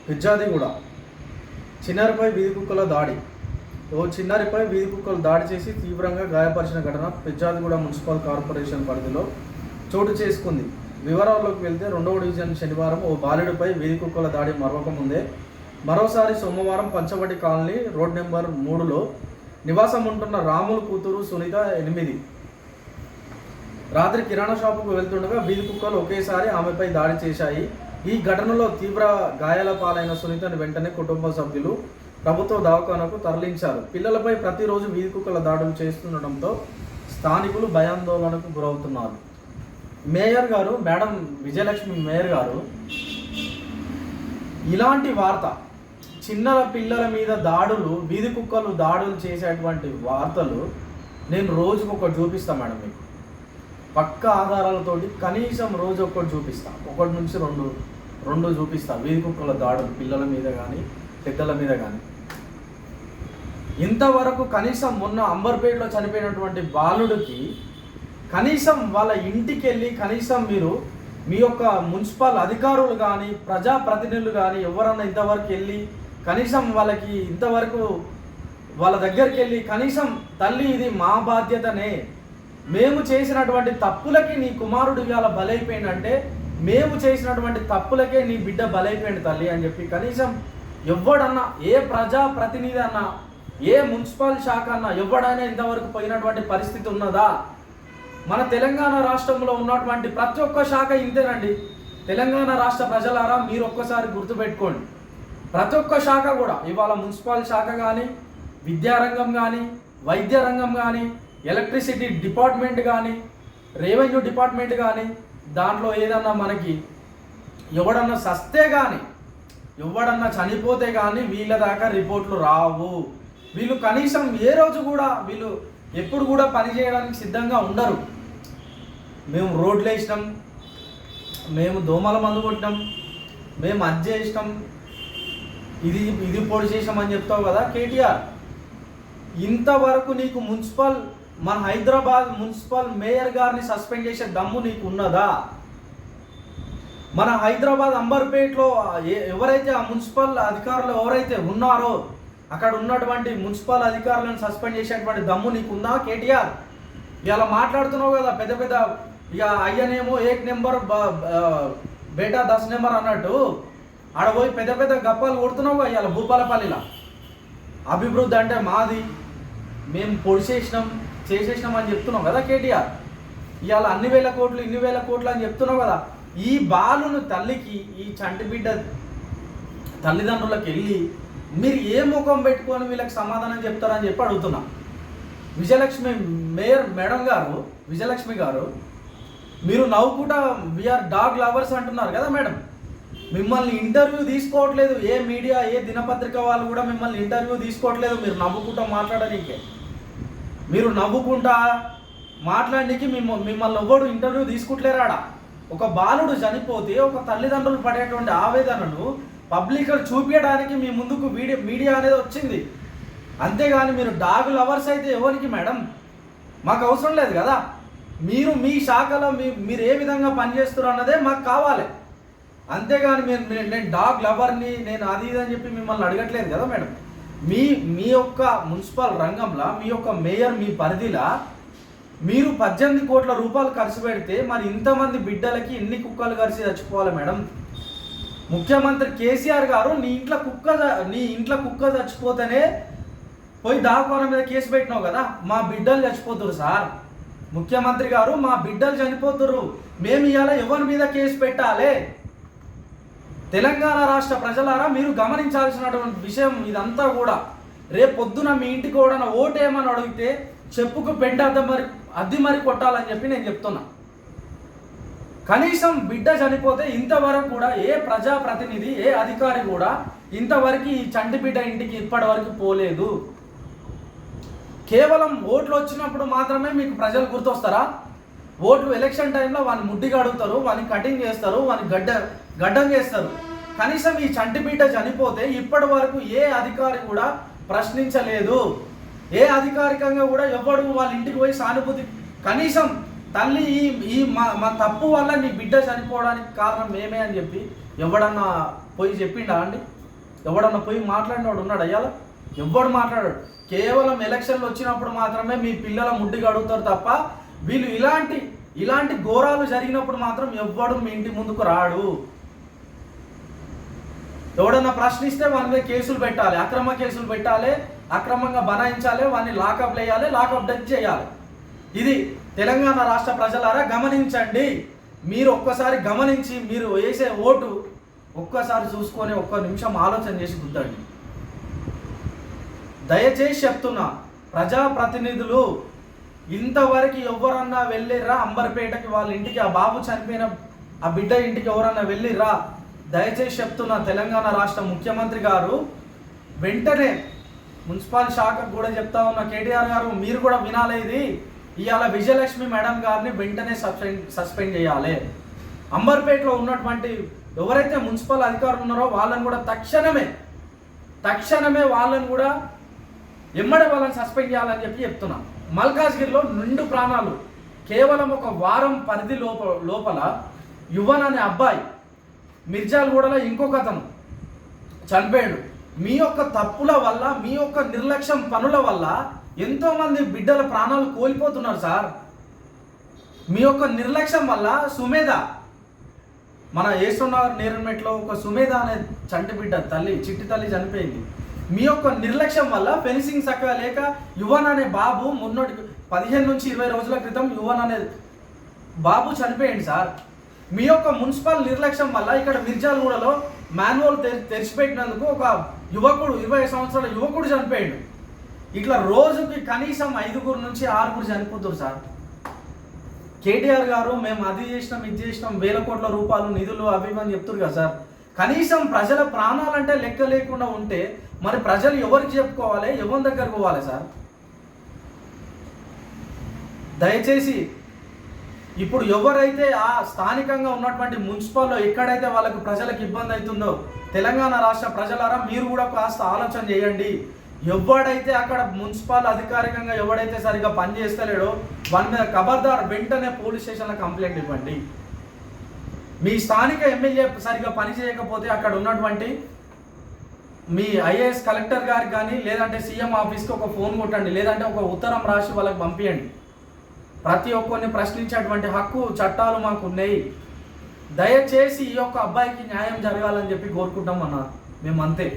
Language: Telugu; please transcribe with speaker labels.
Speaker 1: పిజ్జాదిగూడ చిన్నారిపై వీధి కుక్కల దాడి. ఓ చిన్నారిపై వీధి కుక్కలు దాడి చేసి తీవ్రంగా గాయపరిచిన ఘటన పిజ్జాదిగూడ మున్సిపల్ కార్పొరేషన్ పరిధిలో చోటు చేసుకుంది. వివరాల్లోకి వెళ్తే 2వ డివిజన్ శనివారం ఓ బాలుడిపై వీధి కుక్కల దాడి మరవకముందే మరోసారి సోమవారం పంచవటి కాలనీ రోడ్ నెంబర్ 3లో నివాసం ఉంటున్న రాములు కూతురు సునీత 8 రాత్రి కిరాణా షాపుకు వెళ్తుండగా వీధి కుక్కలు ఒకేసారి ఆమెపై దాడి చేశాయి. ఈ ఘటనలో తీవ్ర గాయాల పాలైన సునీతను వెంటనే కుటుంబ సభ్యులు ప్రభుత్వ దవాఖానకు తరలించారు. పిల్లలపై ప్రతిరోజు వీధి కుక్కల దాడులు చేస్తుండటంతో స్థానికులు భయాందోళనకు గురవుతున్నారు. మేయర్ గారు, మేడం విజయలక్ష్మి మేయర్ గారు, ఇలాంటి వార్త చిన్నల పిల్లల మీద దాడులు, వీధి కుక్కలు దాడులు చేసేటువంటి వార్తలు నేను రోజుకు ఒకటి చూపిస్తాను మేడం. మీకు పక్క ఆధారాలతోటి కనీసం రోజు ఒక్కటి చూపిస్తా, 1 నుంచి 2 చూపిస్తా. వీధి కుక్కల దాడులు పిల్లల మీద కానీ పెద్దల మీద కానీ. ఇంతవరకు కనీసం మొన్న అంబర్పేటలో చనిపోయినటువంటి బాలుడికి కనీసం వాళ్ళ ఇంటికి వెళ్ళి కనీసం మీరు మీ యొక్క మున్సిపల్ అధికారులు కానీ ప్రజాప్రతినిధులు కానీ ఎవరన్నా ఇంతవరకు వెళ్ళి కనీసం వాళ్ళకి ఇంతవరకు వాళ్ళ దగ్గరికి వెళ్ళి కనీసం తల్లి ఇది మా బాధ్యతనే, మేము చేసినటువంటి తప్పులకి నీ కుమారుడు ఇవాళ బలైపోయిందంటే మేము చేసినటువంటి తప్పులకే నీ బిడ్డ బలైపోయింది తల్లి అని చెప్పి కనీసం ఎవడన్నా, ఏ ప్రజాప్రతినిధి అన్నా, ఏ మున్సిపల్ శాఖ అన్నా ఎవడైనా ఇంతవరకు పోయినటువంటి పరిస్థితి ఉన్నదా? మన తెలంగాణ రాష్ట్రంలో ఉన్నటువంటి ప్రతి ఒక్క శాఖ ఇంతేనండి. తెలంగాణ రాష్ట్ర ప్రజలారా మీరు ఒక్కసారి గుర్తుపెట్టుకోండి. ప్రతి ఒక్క శాఖ కూడా ఇవాళ మున్సిపల్ శాఖ కానీ, విద్యారంగం కానీ, వైద్య రంగం కానీ, ఎలక్ట్రిసిటీ డిపార్ట్మెంట్ కానీ, రెవెన్యూ డిపార్ట్మెంట్ కానీ, దాంట్లో ఏదన్నా మనకి ఎవడన్నా సస్తే కానీ, ఎవడన్నా చనిపోతే కానీ వీళ్ళ దాకా రిపోర్ట్లు రావు. వీళ్ళు కనీసం ఏ రోజు కూడా వీళ్ళు ఎప్పుడు కూడా పని చేయడానికి సిద్ధంగా ఉండరు. మేము రోడ్లు వేసినాం, మేము దోమల మందు కొట్టినాం, మేము అది చేసినాం, ఇది పొడి చేసామని చెప్తావు కదా కేటీఆర్. ఇంతవరకు నీకు మన హైదరాబాద్ మున్సిపల్ మేయర్ గారిని సస్పెండ్ చేసే దమ్ము నీకు ఉన్నదా? మన హైదరాబాద్ అంబర్పేటలో ఎవరైతే ఆ మున్సిపల్ అధికారులు ఎవరైతే ఉన్నారో అక్కడ ఉన్నటువంటి మున్సిపల్ అధికారులను సస్పెండ్ చేసేటువంటి దమ్ము నీకుందా కేటీఆర్? ఇలా మాట్లాడుతున్నావు కదా పెద్ద ఇక అయ్యనేమో 1 నెంబర్ బేటా 10 నెంబర్ అన్నట్టు ఆడ పోయి పెద్ద గప్పాలు కొడుతున్నావు ఇవాళ భూపాలపల్లిలో. అభివృద్ధి అంటే మాది, మేము పొడి చేసేసినాం అని చెప్తున్నాం కదా కేటీఆర్. ఇవాళ అన్ని వేల కోట్లు అని చెప్తున్నావు కదా. ఈ బాలును తల్లికి, ఈ చంటి బిడ్డ తల్లిదండ్రులకు వెళ్ళి మీరు ఏ ముఖం పెట్టుకొని వీళ్ళకి సమాధానం చెప్తారని చెప్పి అడుగుతున్నా. విజయలక్ష్మి మేడం గారు, విజయలక్ష్మి గారు, మీరు నవ్వుకుంటా వీఆర్ డాగ్ లవర్స్ అంటున్నారు కదా మేడం. మిమ్మల్ని ఇంటర్వ్యూ తీసుకోవట్లేదు ఏ మీడియా, ఏ దినపత్రిక వాళ్ళు కూడా మిమ్మల్ని ఇంటర్వ్యూ తీసుకోవట్లేదు. మీరు నవ్వుకుంటా మాట్లాడడానికి, మీరు నవ్వుకుంటా మాట్లాడడానికి మిమ్మల్ని ఎవడు ఇంటర్వ్యూ తీసుకుంటలేరాడా? ఒక బాలుడు చనిపోతే ఒక తల్లిదండ్రులు పడేటువంటి ఆవేదనను పబ్లిక్ చూపించడానికి మీ ముందుకు మీడియా అనేది వచ్చింది. అంతేగాని మీరు డాగ్ లవర్స్ అయితే ఎవరికి మేడం? మాకు అవసరం లేదు కదా. మీరు మీ శాఖలో మీరు ఏ విధంగా పనిచేస్తారు అన్నదే మాకు కావాలి. అంతేగాని నేను డాగ్ లవర్ని, నేను అది ఇది అని చెప్పి మిమ్మల్ని అడగట్లేదు కదా మేడం. మీ యొక్క మున్సిపల్ రంగంలో మీ యొక్క మేయర్ మీ పరిధిలో మీరు 18 కోట్ల రూపాయలు ఖర్చు పెడితే మరి ఇంతమంది బిడ్డలకి ఎన్ని కుక్కలు ఖర్చు చచ్చిపోవాలి మేడం? ముఖ్యమంత్రి కేసీఆర్ గారు నీ ఇంట్లో కుక్క చచ్చిపోతేనే పోయి దాఖాన మీద కేసు పెట్టినావు కదా. మా బిడ్డలు చచ్చిపోతురు సార్, ముఖ్యమంత్రి గారు మా బిడ్డలు చనిపోతురు, మేము ఇవాళ ఎవరి మీద కేసు పెట్టాలి? తెలంగాణ రాష్ట్ర ప్రజలారా మీరు గమనించాల్సినటువంటి విషయం ఇదంతా కూడా. రేపు పొద్దున మీ ఇంటికి కూడా ఓటేమని అడిగితే చెప్పుకు పెంట అద్ది మరి కొట్టాలని చెప్పి నేను చెప్తున్నా. కనీసం బిడ్డ చనిపోతే ఇంతవరకు కూడా ఏ ప్రజాప్రతినిధి, ఏ అధికారి కూడా ఇంతవరకు ఈ చంటి బిడ్డ ఇంటికి ఇప్పటి వరకు పోలేదు. కేవలం ఓట్లు వచ్చినప్పుడు మాత్రమే మీకు ప్రజలు గుర్తొస్తారా? ఓట్లు ఎలక్షన్ టైంలో వాని ముడ్డిగా అడుగుతారు, వాని కటింగ్ చేస్తారు, వాని గడ్డం చేస్తారు. కనీసం ఈ చంటి బిడ్డ చనిపోతే ఇప్పటి వరకు ఏ అధికారి కూడా ప్రశ్నించలేదు. ఏ అధికారికంగా కూడా ఎవడు వాళ్ళ ఇంటికి పోయి సానుభూతి, కనీసం తల్లి ఈ మా తప్పు వల్ల నీ బిడ్డ చనిపోవడానికి కారణం మేమే అని చెప్పి ఎవడన్నా పోయి చెప్పిండా అండి? ఎవడన్నా పోయి మాట్లాడినవాడు ఉన్నాడు అయ్యాల? ఎవ్వడు మాట్లాడాడు. కేవలం ఎలక్షన్లు వచ్చినప్పుడు మాత్రమే మీ పిల్లల ముడ్డిగా అడుగుతారు తప్ప వీళ్ళు ఇలాంటి ఘోరాలు జరిగినప్పుడు మాత్రం ఎవ్వడు మీ ఇంటి ముందుకు రాడు. ఎవడన్నా ప్రశ్నిస్తే వాని మీద కేసులు పెట్టాలి, అక్రమ కేసులు పెట్టాలి, అక్రమంగా బనాయించాలి, వాడిని లాకప్ వేయాలి, లాకప్ డెత్ చేయాలి. ఇది తెలంగాణ రాష్ట్ర ప్రజలారా గమనించండి. మీరు ఒక్కసారి గమనించి మీరు వేసే ఓటు ఒక్కసారి చూసుకొని ఒక్క నిమిషం ఆలోచన చేసి గుద్దండి. దయచేసి చెప్తున్నా, ప్రజాప్రతినిధులు ఇంతవరకు ఎవరన్నా వెళ్ళిర్రా అంబర్పేటకి? వాళ్ళ ఇంటికి ఆ బాబు చనిపోయిన ఆ బిడ్డ ఇంటికి ఎవరన్నా వెళ్ళిర్రా? దయచేసి చెప్తున్నా, తెలంగాణ రాష్ట్ర ముఖ్యమంత్రి గారు వెంటనే మున్సిపల్ శాఖకు కూడా చెప్తా ఉన్న కేటీఆర్ గారు, మీరు కూడా వినాలి. ఇది ఇవాళ విజయలక్ష్మి మేడం గారిని వెంటనే సస్పెండ్ చేయాలి. అంబర్పేటలో ఉన్నటువంటి ఎవరైతే మున్సిపల్ అధికారులు ఉన్నారో వాళ్ళని కూడా తక్షణమే వాళ్ళని కూడా వాళ్ళని సస్పెండ్ చేయాలని చెప్తున్నా. మల్కాజ్గిరిలో 2 ప్రాణాలు కేవలం ఒక వారం పరిధి లోపల యువన్ అనే అబ్బాయి, మిర్జాలగూడలో ఇంకొక అతను చనిపోయాడు. మీ యొక్క తప్పుల వల్ల, మీ యొక్క నిర్లక్ష్యం పనుల వల్ల ఎంతోమంది బిడ్డల ప్రాణాలు కోల్పోతున్నారు సార్. మీ యొక్క నిర్లక్ష్యం వల్ల సుమేధ, మన ఏసునగర్ నేరమెట్లో ఒక సుమేధ అనే చంటి బిడ్డ చిట్టి తల్లి చనిపోయింది. మీ యొక్క నిర్లక్ష్యం వల్ల ఫెన్సింగ్ చక్కగా లేక యువన్ అనే బాబు మొన్నటి 15 నుంచి 20 రోజుల క్రితం యువన్ అనే బాబు చనిపోయింది సార్. మీ యొక్క మున్సిపల్ నిర్లక్ష్యం వల్ల ఇక్కడ మిర్జాలగూడలో మాన్యువల్ తెరిచిపెట్టినందుకు ఒక యువకుడు, 20 సంవత్సరాల యువకుడు చనిపోయాడు. ఇట్లా రోజుకి కనీసం 5 నుంచి 6 చనిపోతారు సార్. కేటీఆర్ గారు మేము అది చేసినాం, ఇది చేసినాం, వేల కోట్ల రూపాయలు నిధులు అవి అని చెప్తారు కదా సార్. కనీసం ప్రజల ప్రాణాలంటే లెక్క లేకుండా ఉంటే మరి ప్రజలు ఎవరికి చెప్పుకోవాలి, ఎవరి దగ్గరకు పోవాలి సార్? దయచేసి ఇప్పుడు ఎవరైతే ఆ స్థానికంగా ఉన్నటువంటి మున్సిపల్లో ఎక్కడైతే వాళ్ళకు ప్రజలకు ఇబ్బంది అవుతుందో తెలంగాణ రాష్ట్ర ప్రజలారా మీరు కూడా కాస్త ఆలోచన చేయండి. ఎవడైతే అక్కడ మున్సిపల్ అధికారికంగా ఎవడైతే సరిగా పనిచేస్తలేడో వాని మీద ఖబర్దార్ వెంటనే పోలీస్ స్టేషన్లో కంప్లైంట్ ఇవ్వండి. మీ స్థానిక ఎమ్మెల్యే సరిగా పని చేయకపోతే అక్కడ ఉన్నటువంటి మీ ఐఏఎస్ కలెక్టర్ గారికి కానీ లేదంటే సీఎం ఆఫీస్కి ఒక ఫోన్ కొట్టండి, లేదంటే ఒక ఉత్తరం రాసి వాళ్ళకి పంపించండి. ప్రతి ఒక్కరిని ప్రశ్నించేటువంటి హక్కు చట్టాలు మాకు ఉన్నాయి. దయచేసి ఈ యొక్క అబ్బాయికి న్యాయం జరగాలని చెప్పి కోరుకుంటాం అన్న మేము, అంతే.